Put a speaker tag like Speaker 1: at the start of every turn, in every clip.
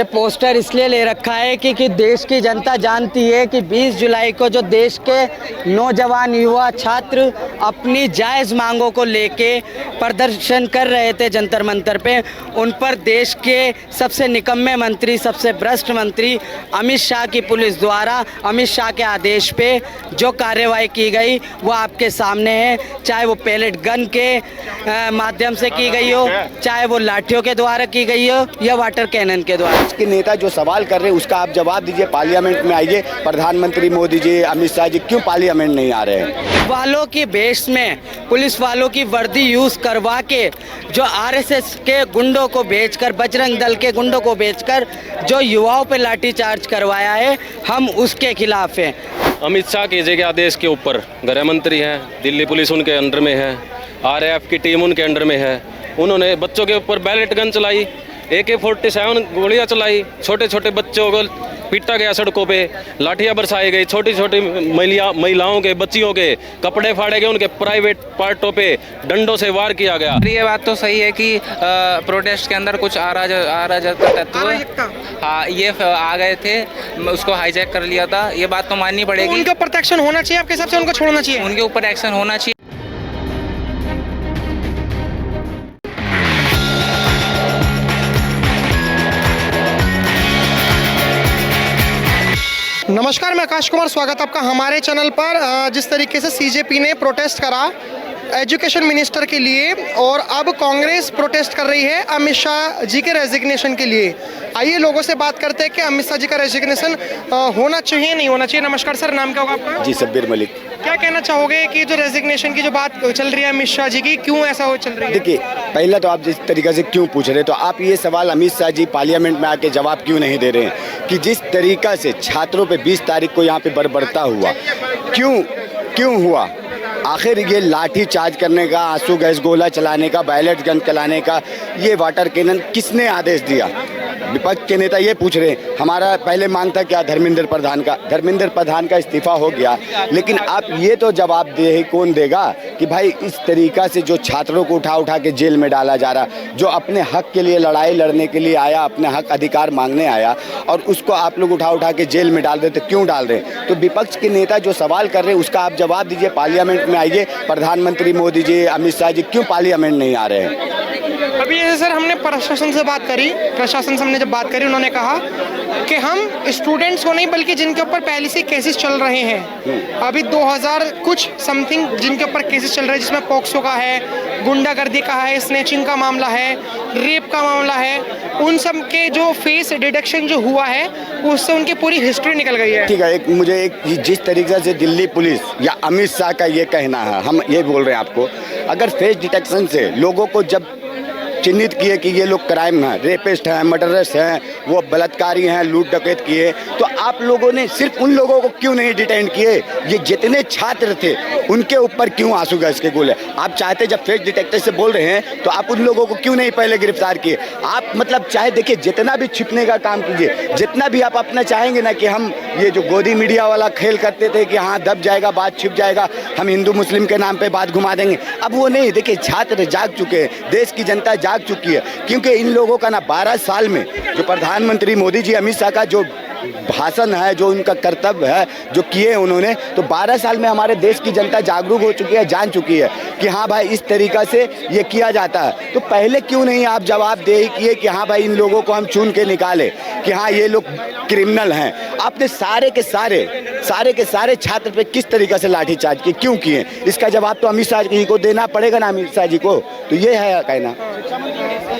Speaker 1: ये पोस्टर इसलिए ले रखा है कि देश की जनता जानती है कि 20 जुलाई को जो देश के नौजवान युवा छात्र अपनी जायज़ मांगों को लेके प्रदर्शन कर रहे थे जंतर मंतर पे, उन पर देश के सबसे निकम्मे मंत्री, सबसे भ्रष्ट मंत्री अमित शाह की पुलिस द्वारा अमित शाह के आदेश पे जो कार्रवाई की गई वो आपके सामने है। चाहे वो पैलेट गन के माध्यम से की गई हो, चाहे वो लाठियों के द्वारा की गई हो या वाटर कैनन के द्वारा।
Speaker 2: के नेता जो सवाल कर रहे हैं उसका आप जवाब दीजिए। पार्लियामेंट में आइए, प्रधानमंत्री मोदी जी, अमित शाह जी क्यों पार्लियामेंट नहीं आ रहे हैं?
Speaker 1: वालों की बेस में पुलिस वालों की वर्दी यूज करवा के जो आरएसएस के गुंडों को भेजकर, बजरंग दल के गुंडों को भेजकर जो युवाओं पे लाठीचार्ज करवाया है, हम उसके खिलाफ हैं।
Speaker 3: अमित शाह के आदेश के ऊपर गृह मंत्री हैं, दिल्ली पुलिस उनके अंडर में है, आरएएफ की टीम उनके अंडर में है। उन्होंने बच्चों के ऊपर बैलेट गन चलाई, AK-47 गोलियां चलाई, छोटे छोटे बच्चों को पीटा गया, सड़कों पे लाठियां बरसाई गई, छोटी छोटी महिलाओं के, बच्चियों के कपड़े फाड़े गए, उनके प्राइवेट पार्टों पे डंडों से वार किया गया।
Speaker 4: ये बात तो सही है कि प्रोटेस्ट के अंदर कुछ अराजक तत्व ये आ गए थे, उसको हाईजैक कर लिया था। ये बात तो माननी पड़ेगी।
Speaker 5: उनके ऊपर एक्शन होना चाहिए आपके हिसाब से, उनको छोड़ना चाहिए?
Speaker 4: उनके ऊपर एक्शन होना चाहिए।
Speaker 5: नमस्कार, मैं आकाश कुमार, स्वागत आपका हमारे चैनल पर। जिस तरीके से सीजेपी ने प्रोटेस्ट करा एजुकेशन मिनिस्टर के लिए और अब कांग्रेस प्रोटेस्ट कर रही है अमित शाह जी के रेजिग्नेशन के लिए, आइए लोगों से बात करते हैं कि अमित शाह जी का रेजिग्नेशन होना चाहिए नहीं होना चाहिए। नमस्कार सर, नाम क्या होगा आपका?
Speaker 2: जी, शब्बीर मलिक।
Speaker 5: क्या कहना चाहोगे कि जो रेजिग्नेशन की जो बात चल रही है अमित शाह जी की, क्यों ऐसा हो चल रही है?
Speaker 2: देखिए, पहला तो आप जिस तरीके से क्यों पूछ रहे हैं, तो आप ये सवाल अमित शाह जी पार्लियामेंट में आके जवाब क्यों नहीं दे रहे हैं कि जिस तरीका से छात्रों पे 20 तारीख को यहाँ पे बर्बरता हुआ, क्यों हुआ? आखिर ये लाठी चार्ज करने का, आंसू गैस गोला चलाने का, बैलेट गन चलाने का, ये वाटर कैनन किसने आदेश दिया? विपक्ष के नेता ये पूछ रहे हैं। हमारा पहले मांग था क्या? धर्मेंद्र प्रधान का इस्तीफा हो गया, लेकिन आप ये तो जवाब दे, कौन देगा कि भाई इस तरीका से जो छात्रों को उठा के जेल में डाला जा रहा, जो अपने हक के लिए लड़ाई लड़ने के लिए आया, अपने हक अधिकार मांगने आया, और उसको आप लोग उठा के जेल में डाल देते, क्यों डाल रहे हैं? तो विपक्ष के नेता जो सवाल कर रहे हैं उसका आप जवाब दीजिए। पार्लियामेंट में आइए, प्रधानमंत्री मोदी जी, अमित शाह जी क्यों पार्लियामेंट नहीं आ रहे हैं?
Speaker 5: अभी जैसे सर हमने प्रशासन से बात करी, प्रशासन से हमने जब बात करी, उन्होंने कहा कि हम स्टूडेंट्स को नहीं बल्कि जिनके ऊपर पहले से केसेस चल रहे हैं, अभी 2000 कुछ समथिंग जिनके ऊपर केसेस चल रहे हैं, जिसमें पॉक्सो का है, गुंडागर्दी का है, स्नैचिंग का मामला है, रेप का मामला है, उन सब के जो फेस डिटेक्शन जो हुआ है उससे उनकी पूरी हिस्ट्री निकल गई है।
Speaker 2: ठीक है, मुझे जिस तरीके से दिल्ली पुलिस या अमित शाह का ये कहना है, हम ये बोल रहे हैं आपको, अगर फेस डिटेक्शन से लोगों को जब चिन्हित किए कि ये लोग क्राइम हैं, रेपिस्ट हैं, मर्डरर्स हैं, वो बलात्कारी हैं, लूट डकैत किए, तो आप लोगों ने सिर्फ उन लोगों को क्यों नहीं डिटेन किए? ये जितने छात्र थे उनके ऊपर क्यों आंसू गैस के गोले? आप चाहते, जब फेस डिटेक्टर से बोल रहे हैं तो आप उन लोगों को क्यों नहीं पहले गिरफ्तार किए? आप मतलब चाहे देखिए, जितना भी छिपने का काम कीजिए, जितना भी आप अपना चाहेंगे ना कि हम ये जो गोदी मीडिया वाला खेल करते थे कि हाँ दब जाएगा, बात छिप जाएगा, हम हिंदू मुस्लिम के नाम पे बात घुमा देंगे, अब वो नहीं। देखिए, छात्र जाग चुके हैं, देश की जनता जाग चुकी है, क्योंकि इन लोगों का ना 12 साल में जो प्रधानमंत्री मोदी जी, अमित शाह का जो भाषण है, जो उनका कर्तव्य है, जो किए उन्होंने, तो 12 साल में हमारे देश की जनता जागरूक हो चुकी है, जान चुकी है कि हाँ भाई इस तरीका से ये किया जाता है। तो पहले क्यों नहीं आप जवाब दे किए कि हाँ भाई इन लोगों को हम चुन के निकाले कि हाँ ये लोग क्रिमिनल हैं? आपने सारे के सारे छात्र पे किस तरीके से लाठीचार्ज किए, क्यों किए? इसका जवाब तो अमित शाह जी को देना पड़ेगा ना, अमित शाह जी को। तो ये है कहना।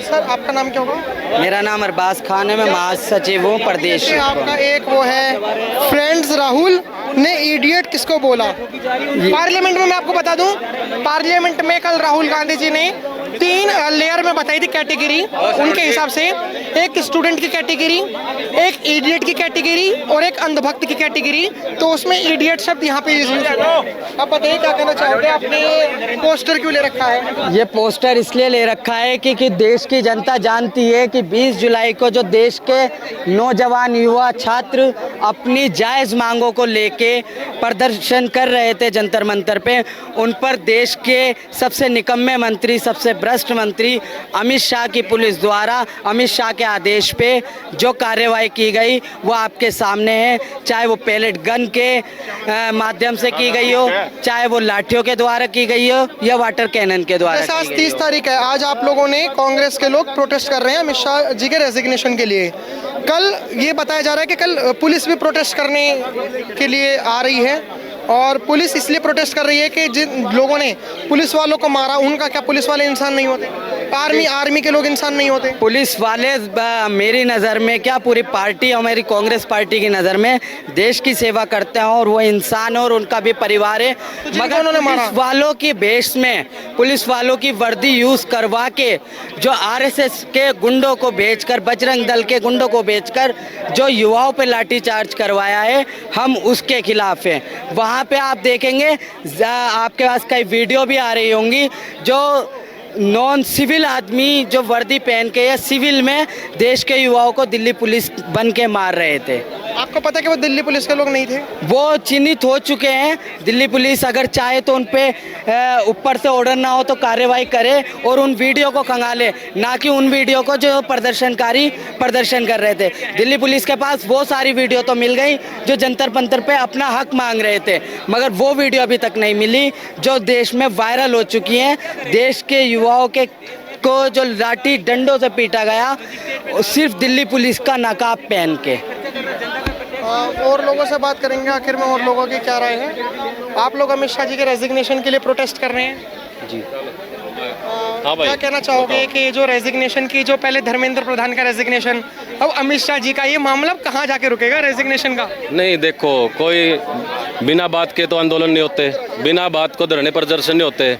Speaker 5: सर आपका नाम क्या होगा?
Speaker 1: मेरा नाम अरबाज खान है, मैं महासचिव हूँ प्रदेश।
Speaker 5: आपका एक वो है फ्रेंड्स, राहुल ने इडियट किसको बोला पार्लियामेंट में? मैं आपको बता दूं, पार्लियामेंट में कल राहुल गांधी जी ने 3 लेयर में बताई थी कैटेगरी उनके हिसाब से। एक स्टूडेंट की कैटेगरी, एक इडियट की कैटेगरी और एक अंधभक्त की कैटेगरी। तो उसमें इडियट शब्द यहाँ पे यूज हुआ। आप बताइए क्या कहना चाहोगे? आपने पोस्टर क्यों ले रखा है?
Speaker 1: ये पोस्टर इसलिए ले रखा है कि देश की जनता जानती है कि 20 जुलाई को जो देश के नौजवान युवा छात्र अपनी जायज़ मांगों को लेके प्रदर्शन कर रहे थे जंतर मंतर पे, उन पर देश के सबसे निकम्मे मंत्री, सबसे भ्रष्ट मंत्री अमित शाह की पुलिस द्वारा अमित शाह के आदेश पे जो कार्रवाई की गई वो आपके सामने है, चाहे वो पैलेट गन के माध्यम से की गई हो, चाहे वो लाठियों के द्वारा की गई हो या वाटर कैनन के द्वारा
Speaker 5: जैसे आज
Speaker 1: की गई
Speaker 5: 30 तारीख है, आज आप लोगों ने कांग्रेस के लोग प्रोटेस्ट कर रहे हैं अमित शाह जी के रेजिग्नेशन के लिए। कल ये बताया जा रहा है कि कल पुलिस भी प्रोटेस्ट करने के लिए आ रही है और पुलिस इसलिए प्रोटेस्ट कर रही है कि जिन लोगों ने पुलिस वालों को मारा उनका क्या पुलिस वाले इंसान नहीं होते? आर्मी के लोग इंसान नहीं होते?
Speaker 1: पुलिस वाले मेरी नज़र में क्या पूरी पार्टी हमारी कांग्रेस पार्टी की नज़र में देश की सेवा करते हैं और वो इंसान और उनका भी परिवार है, मगर
Speaker 5: उन्होंने मारा
Speaker 1: पुलिस वालों की बेस में पुलिस वालों की वर्दी यूज़ करवा के जो आरएसएस के गुंडों को भेजकर, बजरंग दल के गुंडों को भेजकर जो युवाओं पे लाठीचार्ज करवाया है, हम उसके खिलाफ हैं। वहाँ पे आप देखेंगे आपके पास कई वीडियो भी आ रही होंगी जो नॉन सिविल आदमी जो वर्दी पहन के या सिविल में देश के युवाओं को दिल्ली पुलिस बन के मार रहे थे।
Speaker 5: आपको पता है कि वो दिल्ली पुलिस के लोग नहीं थे?
Speaker 1: वो चिन्हित हो चुके हैं। दिल्ली पुलिस अगर चाहे तो उन पे ऊपर से ऑर्डर ना हो तो कार्रवाई करे और उन वीडियो को खंगाले, ना कि उन वीडियो को जो प्रदर्शनकारी प्रदर्शन कर रहे थे। दिल्ली पुलिस के पास वो सारी वीडियो तो मिल गई जो जंतर पंतर पे अपना हक मांग रहे थे, मगर वो वीडियो अभी तक नहीं मिली जो देश में वायरल हो चुकी हैं। देश के युवाओं के को जो लाठी डंडों से पीटा गया सिर्फ दिल्ली पुलिस का नकाब पहन के।
Speaker 5: और लोगों से बात करेंगे आखिर में और लोगों की क्या राय है। आप लोग अमित शाह जी के रेजिग्नेशन के लिए प्रोटेस्ट कर रहे हैं
Speaker 3: जी। हाँ भाई,
Speaker 5: क्या कहना चाहोगे कि जो रेजिग्नेशन की, जो पहले धर्मेंद्र प्रधान का रेजिग्नेशन, अब अमित शाह जी का, ये मामला कहाँ जाके रुकेगा रेजिग्नेशन का?
Speaker 3: नहीं देखो, कोई बिना बात के तो आंदोलन नहीं होते, बिना बात को धरने प्रदर्शन नहीं होते।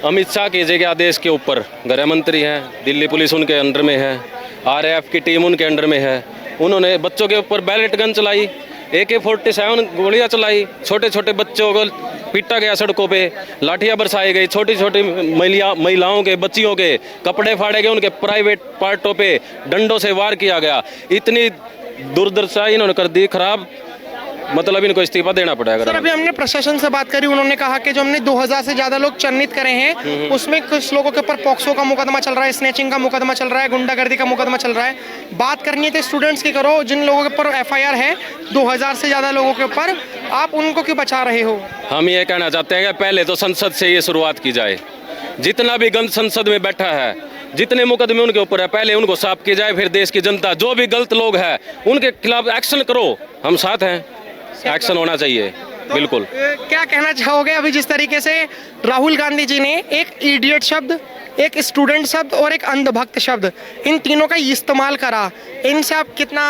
Speaker 3: अमित शाह के जी के आदेश के ऊपर गृह मंत्री हैं, दिल्ली पुलिस उनके अंडर में है, आरएएफ की टीम उनके अंडर में है। उन्होंने बच्चों के ऊपर बैलेट गन चलाई, AK-47 गोलियां चलाई, छोटे छोटे बच्चों को पीटा गया, सड़कों पे लाठियां बरसाई गई, छोटी छोटी महिलाओं के, बच्चियों के कपड़े फाड़े गए, उनके प्राइवेट पार्टों पे डंडों से वार किया गया। इतनी दुर्दशा इन्होंने कर दी खराब, मतलब इनको इस्तीफा देना पड़ेगा।
Speaker 5: सर, अभी हमने प्रशासन से बात करी, उन्होंने कहा कि जो हमने 2000 से ज्यादा लोग चिन्हित करे हैं उसमें कुछ लोगों के ऊपर पॉक्सो का मुकदमा चल रहा है, स्नैचिंग का मुकदमा चल रहा है, गुंडागर्दी का मुकदमा चल रहा है। बात करनी है तो स्टूडेंट्स की करो, जिन लोगों के ऊपर FIR है 2000 से ज्यादा लोगों के ऊपर, आप उनको क्यों बचा रहे हो?
Speaker 3: हम ये कहना चाहते हैं कि पहले तो संसद से ये शुरुआत की जाए। जितना भी गंद संसद में बैठा है, जितने मुकदमे उनके ऊपर है, पहले उनको साफ किया जाए, फिर देश की जनता जो भी गलत लोग हैं उनके खिलाफ एक्शन करो। हम साथ हैं, एक्शन होना चाहिए।
Speaker 5: तो
Speaker 3: बिल्कुल।
Speaker 5: क्या कहना चाहोगे अभी जिस तरीके से राहुल गांधी जी ने एक इडियट शब्द, एक स्टूडेंट शब्द और एक अंधभक्त शब्द, इन तीनों का इस्तेमाल करा, इनसे आप कितना?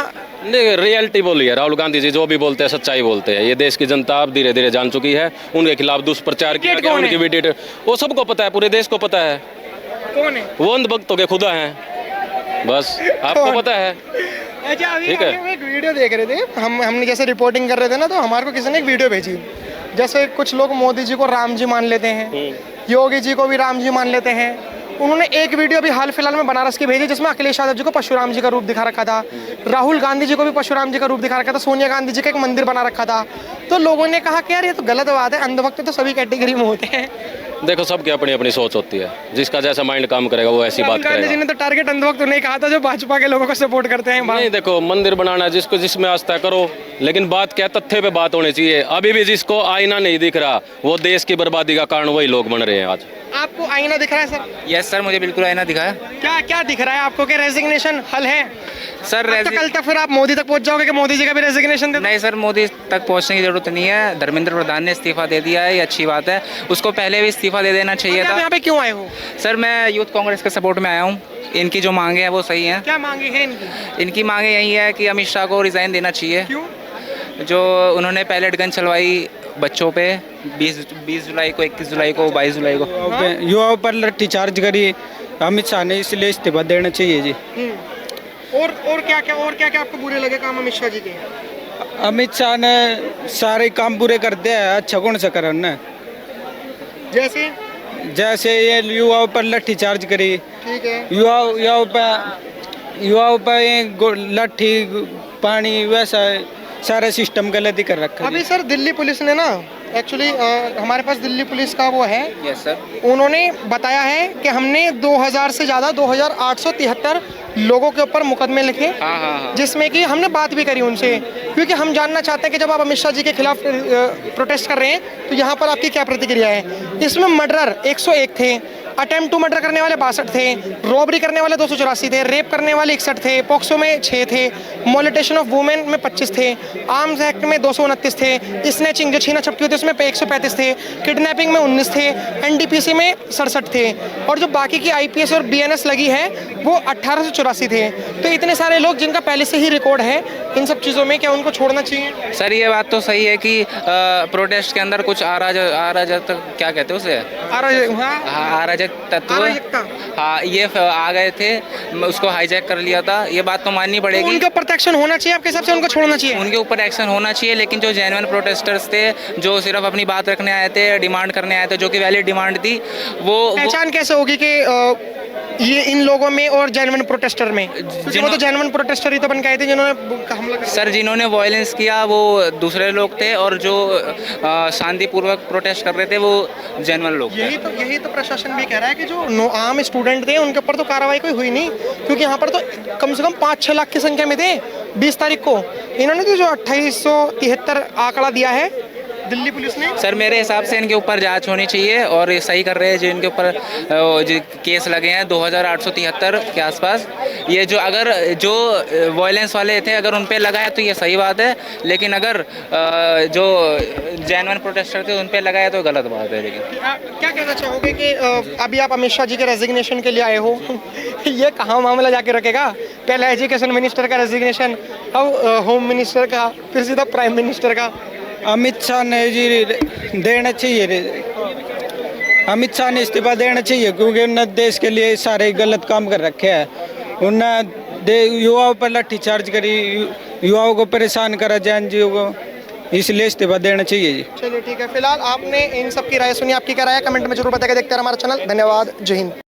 Speaker 3: नहीं, रियलिटी बोली है राहुल गांधी जी, जो भी बोलते हैं सच्चाई बोलते हैं। ये देश की जनता अब धीरे धीरे जान चुकी है। उनके खिलाफ दुष्प्रचार किया गया, उनकी वीडियो वो सबको पता है, पूरे देश को पता है।
Speaker 5: कौन है
Speaker 3: वो अंधभक्तों के खुदा हैं, बस आपको पता है।
Speaker 5: अच्छा, अभी
Speaker 3: ठीक है।
Speaker 5: हम एक वीडियो देख रहे थे, हमने जैसे रिपोर्टिंग कर रहे थे ना, तो हमारे को किसी ने एक वीडियो भेजी। जैसे कुछ लोग मोदी जी को राम जी मान लेते हैं, योगी जी को भी राम जी मान लेते हैं। उन्होंने एक वीडियो भी हाल फिलहाल में बनारस की भेजी जिसमें अखिलेश यादव जी को परशुराम जी का रूप दिखा रखा था, राहुल गांधी जी को भी परशुराम जी का रूप दिखा रखा था, सोनिया गांधी जी का एक मंदिर बना रखा था। तो लोगों ने कहा कि यार ये तो गलत बात है, अंधभक्त तो सभी कैटेगरी में होते हैं।
Speaker 3: देखो, सबकी अपनी अपनी सोच होती है, जिसका जैसा माइंड काम करेगा वो ऐसी बात
Speaker 5: राहुल गांधी जी
Speaker 3: करेगा।
Speaker 5: ने तो टारगेट अंधभक्त नहीं कहा था जो भाजपा के लोगों को सपोर्ट करते हैं।
Speaker 3: नहीं, देखो, मंदिर बनाना है, जिसको जिसमें आस्था करो, लेकिन बात क्या, तथ्य पे बात होनी चाहिए। अभी भी जिसको आईना नहीं दिख रहा वो देश की बर्बादी का कारण वही लोग बन रहे हैं आज।
Speaker 5: आपको आईना दिख रहा है सर?
Speaker 4: यस सर, मुझे बिल्कुल आईना दिखा है।
Speaker 5: क्या क्या दिख रहा है आपको कि रेजिग्नेशन हल है?
Speaker 4: सर
Speaker 5: तो कल तक फिर आप मोदी तक पहुंच जाओगे कि मोदी जी का भी रेजिग्नेशन दे दो?
Speaker 4: नहीं सर, मोदी तक पहुंचने की जरूरत नहीं है। धर्मेंद्र प्रधान ने इस्तीफा दे दिया है, ये अच्छी बात है। उसको पहले भी इस्तीफा दे देना चाहिए था।
Speaker 5: यहाँ पे क्यों आए हो?
Speaker 4: सर, मैं यूथ कांग्रेस के सपोर्ट में आया हूँ। इनकी जो मांगे हैं वो सही हैं।
Speaker 5: क्या मांगे हैं इनकी?
Speaker 4: इनकी मांगे यही है कि अमित शाह को रिज़ाइन देना चाहिए।
Speaker 5: क्यों?
Speaker 4: जो उन्होंने पैलेट गन चलवाई बच्चों पे 20 जुलाई को, 21 जुलाई को, 22 जुलाई को,
Speaker 6: युवाओं पर लाठीचार्ज करी अमित शाह ने, इसलिए इस्तीफा देना चाहिए जी।
Speaker 5: और क्या क्या आपको बुरे लगे काम अमित शाह जी के?
Speaker 6: अमित शाह ने सारे काम पूरे कर दिया है, अच्छा कौन सा करा उन्होंने? जैसे ये युवाओं पर लाठीचार्ज करी,
Speaker 5: ठीक है,
Speaker 6: युवाओं पर लाठी पानी, वैसा सारा सिस्टम गलत ही कर रखा है
Speaker 5: अभी सर दिल्ली पुलिस ने ना एक्चुअली हमारे पास दिल्ली पुलिस का वो है,
Speaker 4: यस सर।
Speaker 5: उन्होंने बताया है कि हमने 2000 से ज़्यादा 2873 लोगों के ऊपर मुकदमे लिखे,
Speaker 4: हाँ हाँ हाँ।
Speaker 5: जिसमें कि हमने बात भी करी उनसे, क्योंकि हम जानना चाहते हैं कि जब आप अमित शाह जी के खिलाफ प्रोटेस्ट कर रहे हैं तो यहाँ पर आपकी क्या प्रतिक्रिया है। इसमें मर्डर 101 थे, अटेम्प्ट टू मर्डर करने वाले 62 थे, रॉबरी करने वाले 284 थे, रेप करने वाले 61 थे, पॉक्सो में 6 थे, मोलिटेशन ऑफ वुमेन में 25 थे, आर्म्स एक्ट में 229 थे, स्नैचिंग जो छीना झपटी होती है उसमें 135 थे, किडनैपिंग में 19 थे, एनडीपीसी में 67 थे, और जो बाकी की आईपीएस और बीएनएस लगी है वो 1884 थे। तो इतने सारे लोग जिनका पहले से ही रिकॉर्ड है इन सब चीज़ों में, क्या उनको छोड़ना चाहिए?
Speaker 4: सर ये बात तो सही है कि प्रोटेस्ट के अंदर कुछ अराजक क्या कहते हैं उसे, अराजक तत्व,
Speaker 5: अराजकता।
Speaker 4: हाँ ये आ गए थे, उसको हाईजैक कर लिया था। ये बात तो माननी
Speaker 5: तो
Speaker 4: पड़ेगी,
Speaker 5: उनके ऊपर एक्शन होना चाहिए आपके हिसाब से, उनको छोड़ना चाहिए?
Speaker 4: उनके ऊपर एक्शन होना चाहिए। लेकिन जो जेन्युइन प्रोटेस्टर्स थे, जो सिर्फ अपनी बात रखने आए थे, डिमांड करने आए थे, जो कि वैलिड डिमांड थी, वो
Speaker 5: पहचान कैसे होगी कि ये इन लोगों में और जेन्युइन प्रोटेस्टर में? क्योंकि वो तो जेन्युइन प्रोटेस्टर ही तो बन के आए थे जिन्होंने हमला कर
Speaker 4: सर जिन्होंने वायलेंस किया वो दूसरे लोग थे, और जो शांतिपूर्वक प्रोटेस्ट कर रहे थे वो जेन्युइन लोग थे।
Speaker 5: यही तो प्रशासन भी कह रहा है कि जो आम स्टूडेंट थे उनके ऊपर तो कार्रवाई कोई हुई नहीं, क्योंकि यहाँ पर तो कम से कम 5-6 लाख की संख्या में थे 20 तारीख को। इन्होंने तो जो 2873 आंकड़ा दिया है दिल्ली पुलिस ने।
Speaker 4: सर मेरे हिसाब से इनके ऊपर जांच होनी चाहिए, और ये सही कर रहे हैं जो इनके ऊपर जो केस लगे हैं 2873 के आसपास। ये जो अगर जो वायलेंस वाले थे अगर उन पे लगा है तो ये सही बात है, लेकिन अगर जो जेन्युइन प्रोटेस्टर थे उन पे लगा है तो गलत बात है। लेकिन
Speaker 5: क्या कहना चाहोगे कि अभी आप अमित शाह जी के रेजिग्नेशन के लिए आए हो ये कहाँ मामला जाके रखेगा? पहले एजुकेशन मिनिस्टर का रेजिग्नेशन, अब होम मिनिस्टर का, फिर सीधा प्राइम मिनिस्टर का।
Speaker 6: अमित शाह ने जी देना चाहिए, अमित शाह ने इस्तीफा देना चाहिए, क्योंकि उन्होंने देश के लिए सारे गलत काम कर रखे हैं। उन्होंने युवाओं पर लाठीचार्ज करी, युवाओं को परेशान करा, जैन जी को, इसलिए इस्तीफा देना चाहिए जी।
Speaker 5: चलिए ठीक है, फिलहाल आपने इन सब की राय सुनी, आपकी क्या राय है कमेंट में जरूर बताकर देखते हैं हमारा चैनल। धन्यवाद, जय हिंद।